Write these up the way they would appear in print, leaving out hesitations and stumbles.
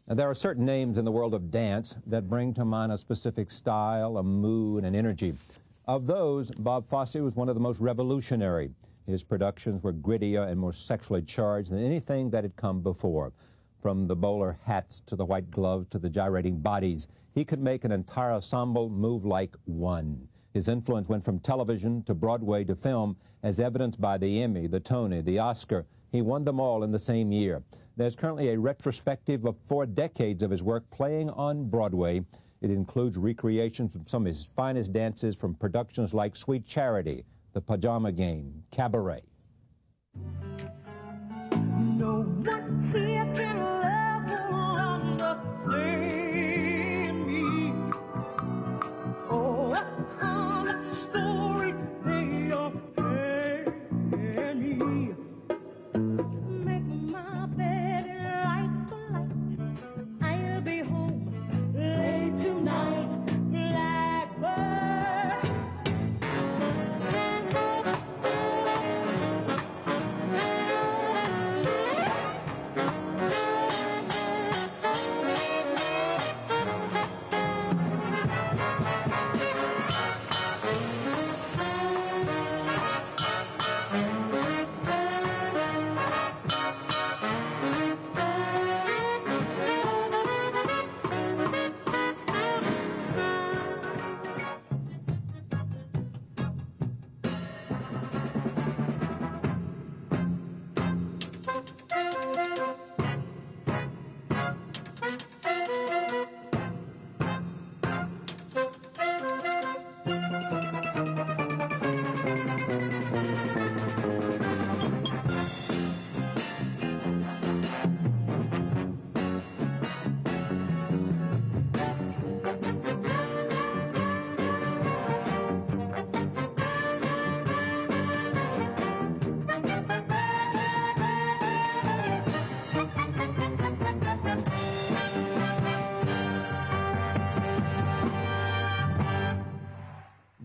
Now, there are certain names in the world of dance that bring to mind a specific style, a mood, and energy. Of those, Bob Fosse was one of the most revolutionary. His productions were grittier and more sexually charged than anything that had come before. From the bowler hats to the white gloves to the gyrating bodies, he could make an entire ensemble move like one. His influence went from television to Broadway to film, as evidenced by the Emmy, the Tony, the Oscar. He won them all in the same year. There's currently a retrospective of 4 decades of his work playing on Broadway. It includes recreations from some of his finest dances from productions like Sweet Charity, The Pajama Game, Cabaret. No one here can love or understand me. Oh, how much story they are telling me. Make my bed light for light. I'll be home late tonight. Blackbird.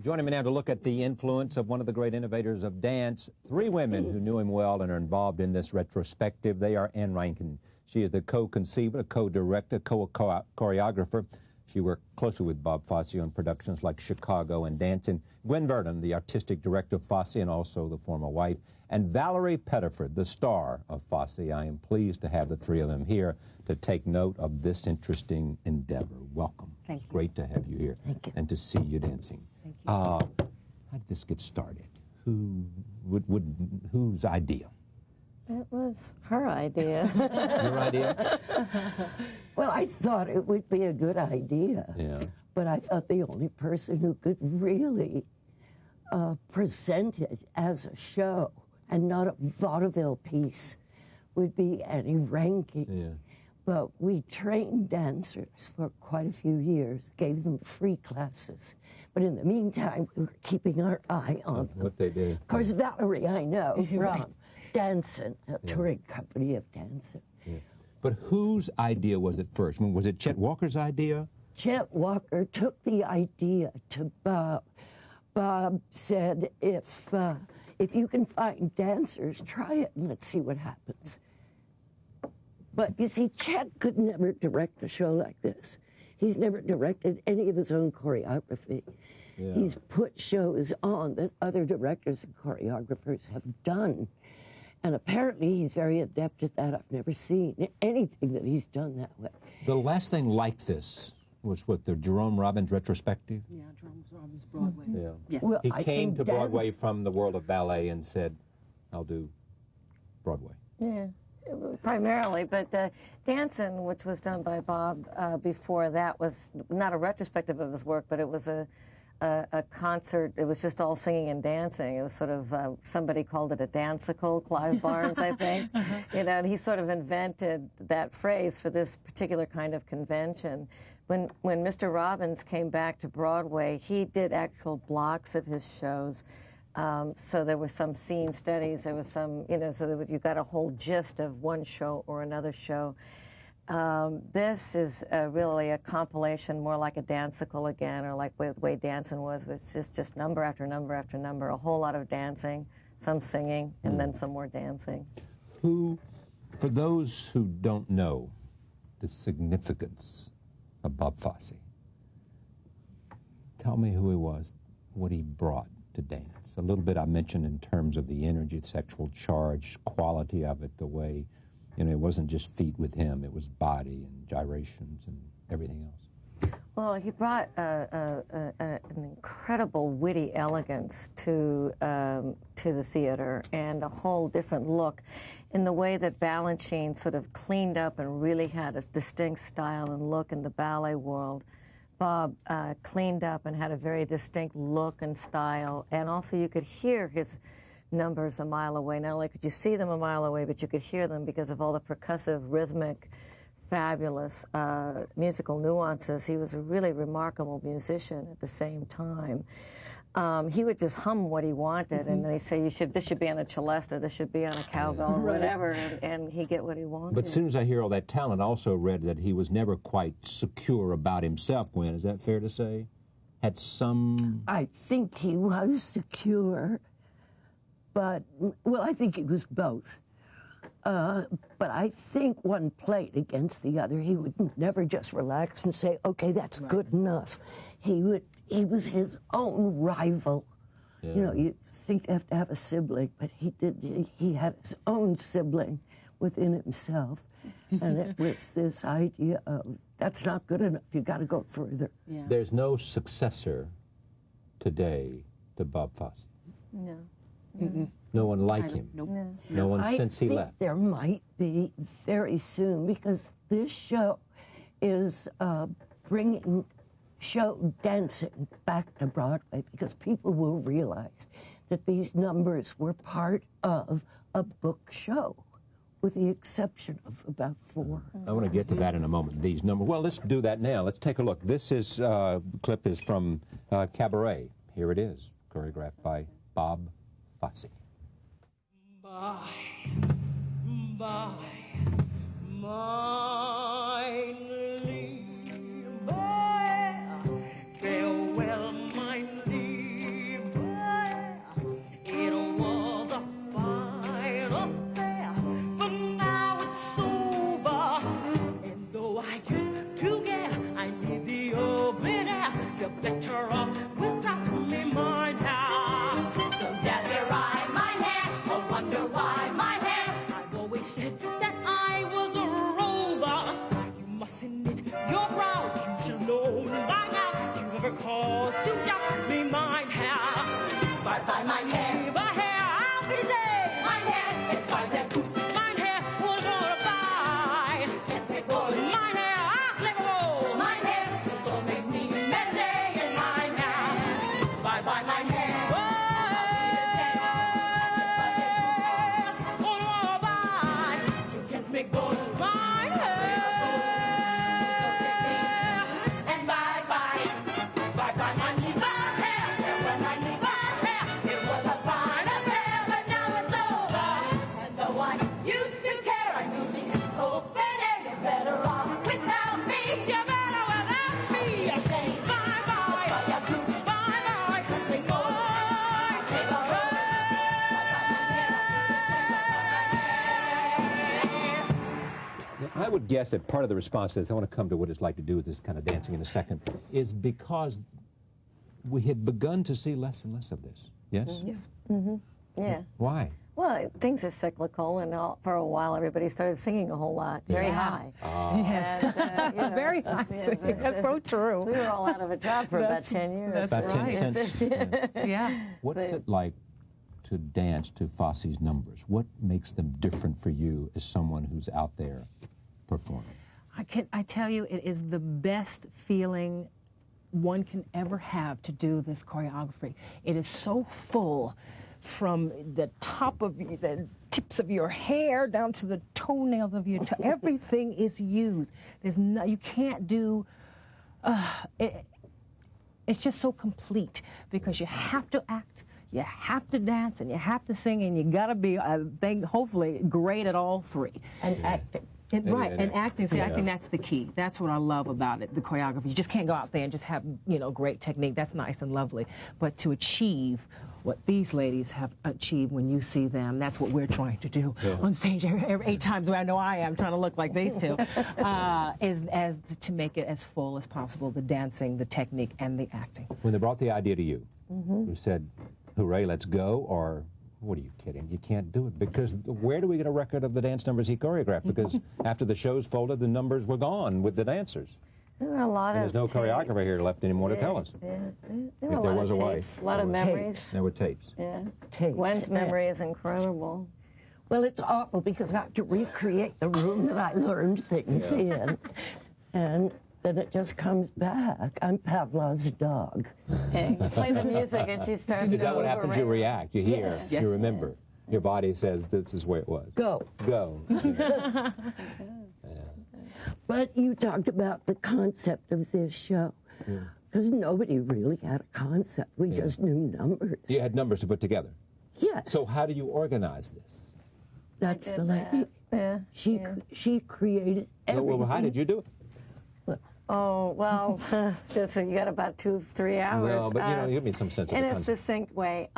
Joining me now to look at the influence of one of the great innovators of dance, 3 women who knew him well and are involved in this retrospective. They are Reinking. She is the co-conceiver, co-director, co-choreographer. She worked closely with Bob Fosse on productions like Chicago and Dancing. Gwen Verdon, the artistic director of Fosse and also the former wife. And Valerie Pettiford, the star of Fosse. I am pleased to have the 3 of them here to take note of this interesting endeavor. Welcome. Thank you. It's great to have you here. Thank you. And to see you dancing. Thank you. How did this get started? Whose idea? It was her idea. Your idea? Well, I thought it would be a good idea. Yeah. But I thought the only person who could really present it as a show and not a vaudeville piece would be Reinking. Yeah. But we trained dancers for quite a few years, gave them free classes. But in the meantime, we were keeping our eye on them. What they did. Of course, Valerie, I know, Right. from Dancing, a touring company of Dancing. Yeah. But whose idea was it first? I mean, was it Chet Walker's idea? Chet Walker took the idea to Bob. Bob said, if you can find dancers, try it and let's see what happens. But you see, Chet could never direct a show like this. He's never directed any of his own choreography. Yeah. He's put shows on that other directors and choreographers have done. And apparently he's very adept at that. I've never seen anything that he's done that way. The last thing like this was what, the Jerome Robbins Retrospective? Yeah, Jerome Robbins Broadway. Yeah. Yes. Well, He I came think to Broadway dance- from the world of ballet and said, I'll do Broadway. Yeah, primarily, but Dancing, which was done by Bob before that, was not a retrospective of his work, but it was a concert. It was just all singing and dancing. It was sort of, somebody called it a dancicle, Clive Barnes, I think. You know, and he sort of invented that phrase for this particular kind of convention. When Mr. Robbins came back to Broadway, he did actual blocks of his shows. So there were some scene studies, there was some, you know, so that you got a whole gist of one show or another show. This is really a compilation, more like a dancicle again, or like the way Dancing was, which is just number after number after number, a whole lot of dancing, some singing, and then some more dancing. Who, for those who don't know, the significance of Bob Fosse. Tell me who he was, what he brought to dance. A little bit I mentioned in terms of the energy, sexual charge, quality of it, the way, you know, it wasn't just feet with him, it was body and gyrations and everything else. Well, he brought an incredible witty elegance to the theater, and a whole different look in the way that Balanchine sort of cleaned up and really had a distinct style and look in the ballet world. Bob cleaned up and had a very distinct look and style, and also you could hear his numbers a mile away. Not only could you see them a mile away, but you could hear them because of all the percussive, rhythmic, fabulous musical nuances. He was a really remarkable musician at the same time. He would just hum what he wanted, and they say, this should be on a celeste, or this should be on a cowbell, or whatever, and he'd get what he wanted. But as soon as I hear all that talent, I also read that he was never quite secure about himself, Gwen. Is that fair to say? Had some... I think he was secure, but, well, I think he was both. But I think one played against the other. He would never just relax and say, okay, that's good enough. He was his own rival. Yeah. You know, you think you have to have a sibling, but he had his own sibling within himself. And it was this idea of, that's not good enough, you got to go further. Yeah. There's no successor today to Bob Fosse. No. Mm-mm. No one like him. Nope. No one since he left. There might be very soon, because this show is bringing show dancing back to Broadway, because people will realize that these numbers were part of a book show, with the exception of about 4. I want to get to that in a moment, these numbers. Well, let's do that now. Let's take a look. This clip is from Cabaret. Here it is, choreographed by Bob Fosse. By mine liebe, farewell, mine liebe. It was a fine affair, but now it's over. And though I used to get, I need the open air. You're better off without me, mine hair. Don't dare me ride mine hair, or wonder why mine hair. I've always said that I was a rover. You mustn't knit your brow, you should know by now. You ever cause to doubt me, mine hair. Bye mine hair, my hair, I'll be there. Mine hair, it's fine and boots. Mine hair was all a buy. Yes, it was. Mine hair, I'll clever. Mine hair, so make me medley in mine hair. Bye mine hair. Make gold mine hair, and bye my neighbor hair, my neighbor hair. It was a fine affair, but now it's over. And though I used to care, I knew me. Open air, you're better off without me. You're better without me. I say bye bye, bye bye, say goodbye, say bye. I would guess that part of the response to this, I want to come to what it's like to do with this kind of dancing in a second, is because we had begun to see less and less of this. Yes? Yes. Mm-hmm. Yeah. Why? Well, things are cyclical, and for a while everybody started singing a whole lot, very high. Yes. And, you know, very high singing. That's so true. So we were all out of a job for about 10 years. About 10 cents. Yeah. What's it like to dance to Fosse's numbers? What makes them different for you as someone who's out there performing? I tell you, it is the best feeling one can ever have to do this choreography. It is so full, from the top of the tips of your hair down to the toenails of your toe. Everything is used. There's no, you can't do. It's just so complete, because you have to act, you have to dance, and you have to sing, and you got to be, I think, hopefully great at all three. And acting. And acting. See, I think that's the key. That's what I love about it, the choreography. You just can't go out there and just have, great technique. That's nice and lovely. But to achieve what these ladies have achieved when you see them. That's what we're trying to do on stage every 8 times. I know I am trying to look like these two, is to make it as full as possible, the dancing, the technique, and the acting. When they brought the idea to you, you said, hooray, let's go, or what are you kidding? You can't do it, because where do we get a record of the dance numbers he choreographed? Because after the shows folded, the numbers were gone with the dancers. There were a lot and of there's no tapes. choreographer here left anymore to tell us. There were If there was a way. tapes, a lot of memories. There were tapes. Yeah. Tapes. Gwen's memory is incredible. Well, it's awful because I have to recreate the room that I learned things in. And then it just comes back. I'm Pavlov's dog. Okay. You play the music and she starts to Is that what move happens? around. You react, you hear, Yes. you remember. Your body says this is where it was. Go. Go. But you talked about the concept of this show. Because nobody really had a concept. We just knew numbers. You had numbers to put together. Yes. So how do you organize this? That's did the lady. Yeah. She created everything. Well, how did you do it? Oh, well, so you got about 2-3 hours. No, but you know, give me some sense of in the a concept. succinct way.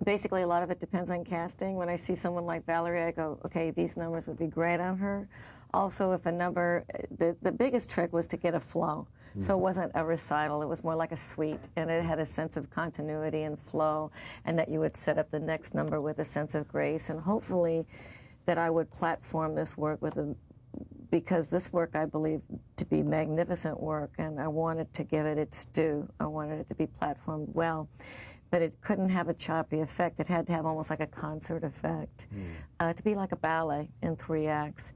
Basically, a lot of it depends on casting. When I see someone like Valerie, I go, okay, these numbers would be great on her. Also, if a number, the biggest trick was to get a flow. So it wasn't a recital, it was more like a suite, and it had a sense of continuity and flow, and that you would set up the next number with a sense of grace, and hopefully that I would platform this work with because this work I believe to be magnificent work, and I wanted to give it its due. I wanted it to be platformed well. But it couldn't have a choppy effect. It had to have almost like a concert effect, to be like a ballet in 3 acts.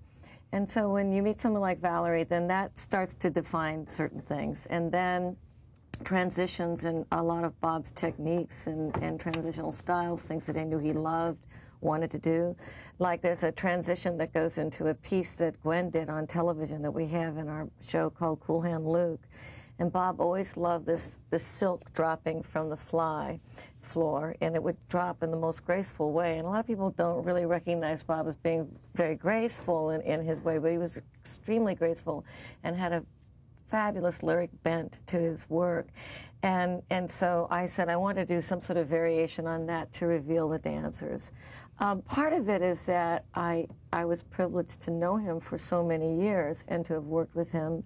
And so when you meet someone like Valerie, then that starts to define certain things. And then transitions in a lot of Bob's techniques and transitional styles, things that I knew he loved, wanted to do. Like there's a transition that goes into a piece that Gwen did on television that we have in our show called Cool Hand Luke. And Bob always loved this silk dropping from the floor, and it would drop in the most graceful way. And a lot of people don't really recognize Bob as being very graceful in his way, but he was extremely graceful and had a fabulous lyric bent to his work. And so I said I want to do some sort of variation on that to reveal the dancers. Part of it is that I was privileged to know him for so many years and to have worked with him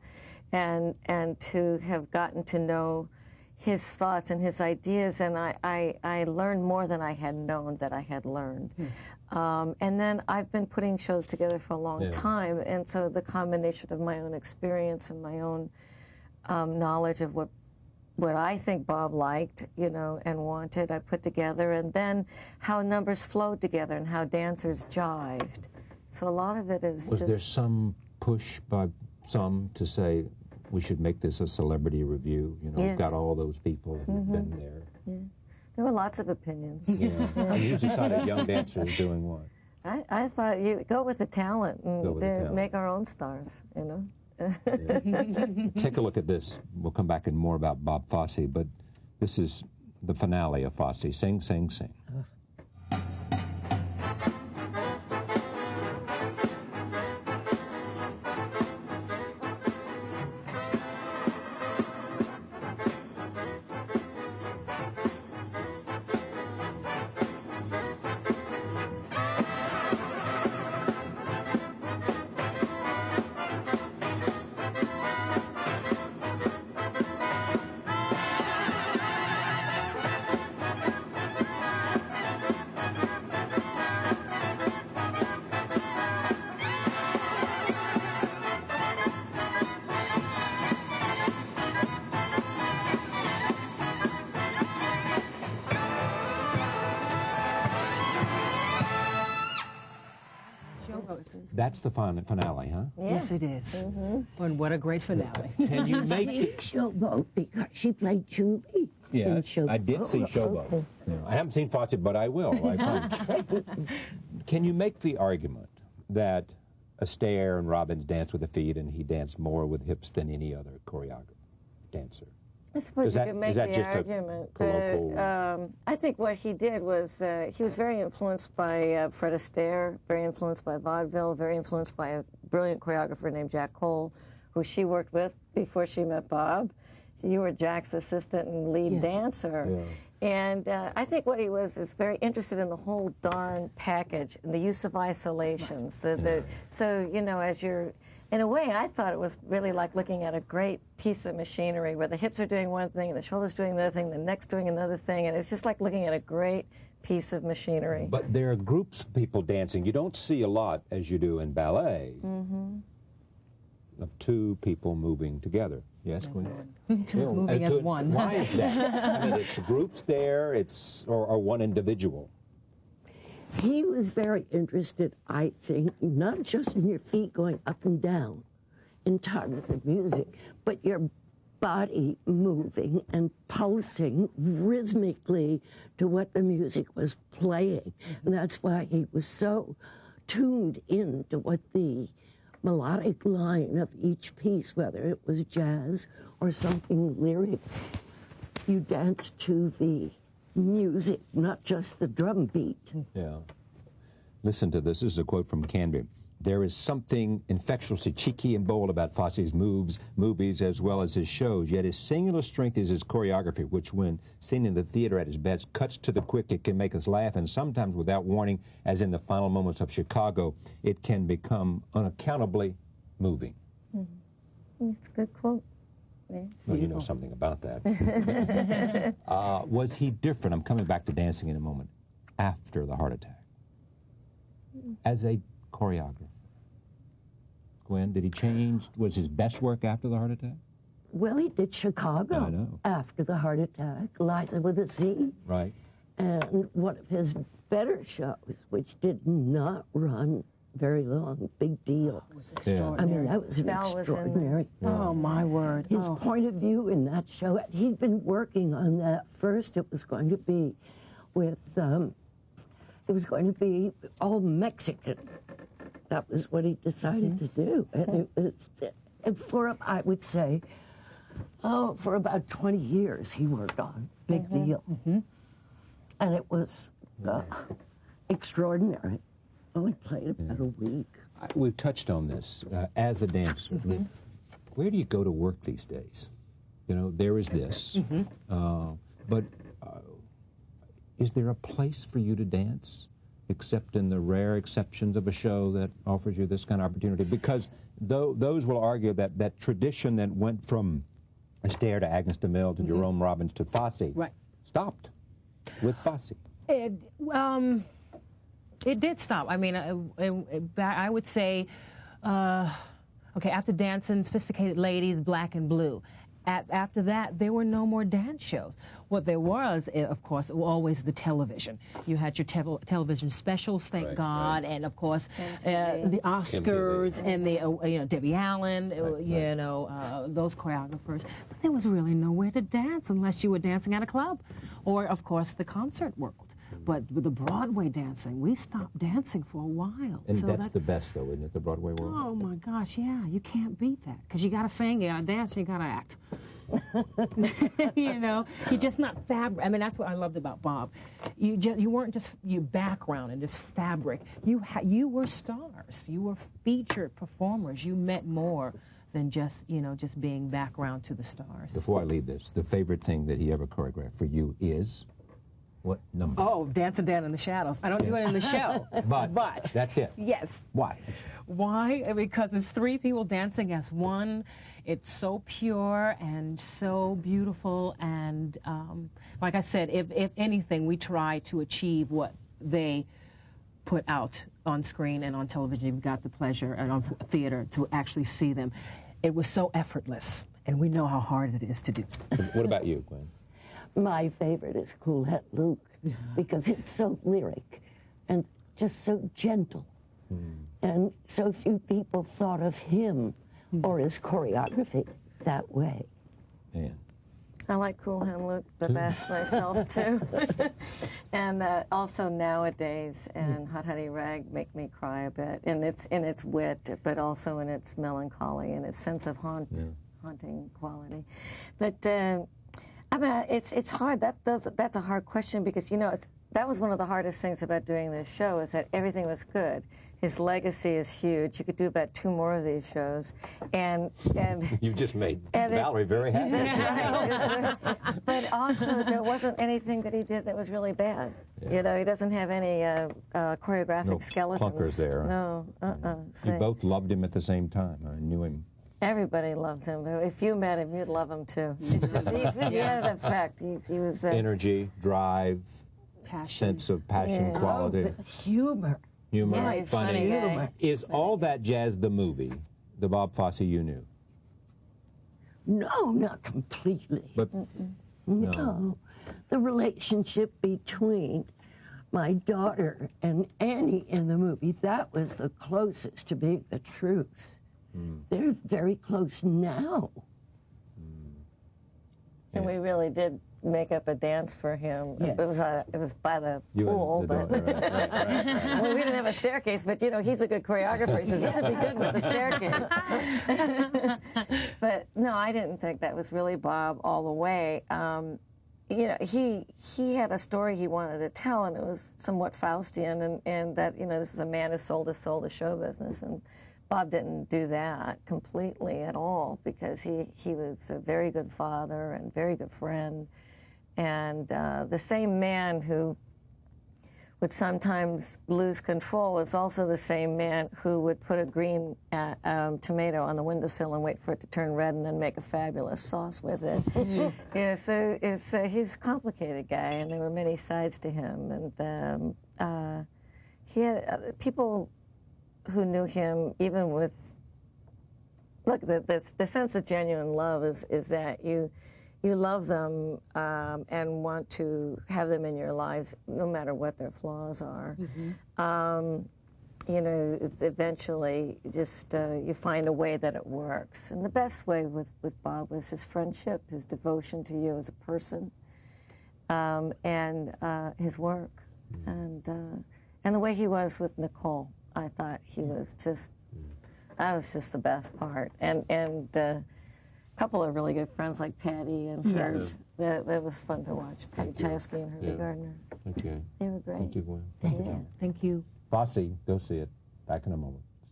and to have gotten to know his thoughts and his ideas, and I learned more than I had known that I had learned. And then I've been putting shows together for a long time, and so the combination of my own experience and my own knowledge of what I think Bob liked, you know, and wanted, I put together, and then how numbers flowed together and how dancers jived. So a lot of it is Was there some push by some to say, we should make this a celebrity review? You know, we've got all those people who've been there. Yeah. There were lots of opinions. Yeah. You decided young dancers doing what? I thought you go with the talent and make our own stars, you know. Take a look at this. We'll come back and more about Bob Fosse, but this is the finale of Fosse. Sing, sing, sing. That's the finale, huh? Yes, it is. And what a great finale. Can you make See Showboat because she played Julie. Yeah, in Showboat. I did see Showboat. Yeah, I haven't seen Fosse, but I will. I promise. Can you make the argument that Astaire and Robbins danced with the feet and he danced more with hips than any other choreographer, dancer? I suppose Is you that- could make is that the just a argument. colloquial- I think what he did was he was very influenced by Fred Astaire, very influenced by vaudeville, very influenced by a brilliant choreographer named Jack Cole, who she worked with before she met Bob. You were Jack's assistant and lead dancer. Yeah. And I think what he was is very interested in the whole darn package and the use of isolations. So, you know, as you're, in a way, I thought it was really like looking at a great piece of machinery where the hips are doing one thing and the shoulders doing another thing, the neck's doing another thing, and it's just like looking at a great piece of machinery. But there are groups of people dancing. You don't see a lot, as you do in ballet, of two people moving together. Yes, Gwen? Moving as one. Why is that? I mean, it's groups there, or one individual. He was very interested, I think, not just in your feet going up and down in time with the music, but your body moving and pulsing rhythmically to what the music was playing. And that's why he was so tuned in to what the melodic line of each piece, whether it was jazz or something lyric, you danced to the music, not just the drum beat. Yeah. Listen to this. This is a quote from Canby. There is something infectiously cheeky and bold about Fosse's movies, as well as his shows, yet his singular strength is his choreography, which, when seen in the theater at its best, cuts to the quick. It can make us laugh, and sometimes without warning, as in the final moments of Chicago, it can become unaccountably moving. It's a good quote. Yeah. Well, you know something about that. Was he different? I'm coming back to dancing in a moment. After the heart attack, as a choreographer, Gwen, did he change? Was his best work after the heart attack? Well, he did Chicago after the heart attack, Liza with a Z. Right. And one of his better shows, which did not run very long, Big Deal. Yeah. I mean, that was extraordinary. Oh, my word. His point of view in that show, he'd been working on that. First, it was going to be with, it was going to be all Mexican. That was what he decided to do. And it was, I would say, for about 20 years he worked on Big Deal. And it was extraordinary. Only played about a week. We've touched on this. As a dancer, where do you go to work these days? You know, there is this. But is there a place for you to dance, except in the rare exceptions of a show that offers you this kind of opportunity? Because those will argue that that tradition that went from Astaire to Agnes de Mille to Jerome Robbins to Fosse stopped with Fosse. It did stop. I mean, I would say, okay, after Dancing, Sophisticated Ladies, Black and Blue. After that, there were no more dance shows. What there was, of course, always the television. You had your television specials, thank God, and of course, the Oscars and the Debbie Allen, you know, those choreographers. But there was really nowhere to dance unless you were dancing at a club, or of course the concert world. But with the Broadway dancing, we stopped dancing for a while. And so that's the best, though, isn't it, the Broadway world? Oh, my gosh, yeah. You can't beat that. Because you got to sing, you got to dance, you got to act. You know, you're just not fabric. I mean, that's what I loved about Bob. You weren't just your background and just fabric. You were stars. You were featured performers. You meant more than just, you know, just being background to the stars. Before I leave this, the favorite thing that he ever choreographed for you is? What number? Oh, Dancing Down in the Shadows. I don't do it in the show. but that's it. Yes. Why? Why? Because it's three people dancing as one. It's so pure and so beautiful. And like I said, if anything, we try to achieve what they put out on screen and on television. You've got the pleasure and on theater to actually see them. It was so effortless, and we know how hard it is to do. What about you, Gwen? My favorite is Cool Hat Luke, because it's so lyric and just so gentle. And so few people thought of him or his choreography that way. Yeah. I like Cool Hand Luke the best myself, too. And also Nowadays and Hot Honey Rag make me cry a bit. And it's in its wit, but also in its melancholy and its sense of haunting quality. But I mean, it's hard. That's a hard question because, you know, that was one of the hardest things about doing this show is that everything was good. his legacy is huge. You could do about 2 more of these shows, and You just made and Valerie very happy. that's right. But also, there wasn't anything that he did that was really bad. Yeah. You know, he doesn't have any choreographic No skeletons. clunkers there. No, You So both loved him at the same time. I knew him. everybody loved him. If you met him, you'd love him too. He had an effect. He was Energy, drive, Passion. sense of passion, Yeah. quality, But humor. humor, Yeah, he's funny guy. Humor. Is All That Jazz the movie the Bob Fosse you knew? No, not completely. But No. The relationship between my daughter and Annie in the movie, that was the closest to being the truth. They're very close now. And we really did make up a dance for him. Yes. It was by the you pool, and the but daughter, right. well, we didn't have a staircase. But you know, he's a good choreographer. He says this would be good with the staircase. But no, I didn't think that was really Bob all the way. You know, he had a story he wanted to tell, and it was somewhat Faustian, and that, you know, this is a man who sold his soul to show business, and Bob didn't do that completely at all, because he was a very good father and very good friend, and the same man who would sometimes lose control is also the same man who would put a green tomato on the windowsill and wait for it to turn red and then make a fabulous sauce with it. Yeah, so he's a complicated guy, and there were many sides to him. And he had people who knew him, even with, look, the sense of genuine love is that you love them and want to have them in your lives no matter what their flaws are. You know, it's eventually just you find a way that it works. And the best way with Bob was his friendship, his devotion to you as a person, and his work, and the way he was with Nicole. I thought he was just, that was just the best part. And a couple of really good friends like Patty and Herr. That was fun to watch. Patty Chayefsky and Herbie Gardner. Okay. They were great. Thank you, Gwen. Yeah. Thank you. Fosse, go see it. Back in a moment.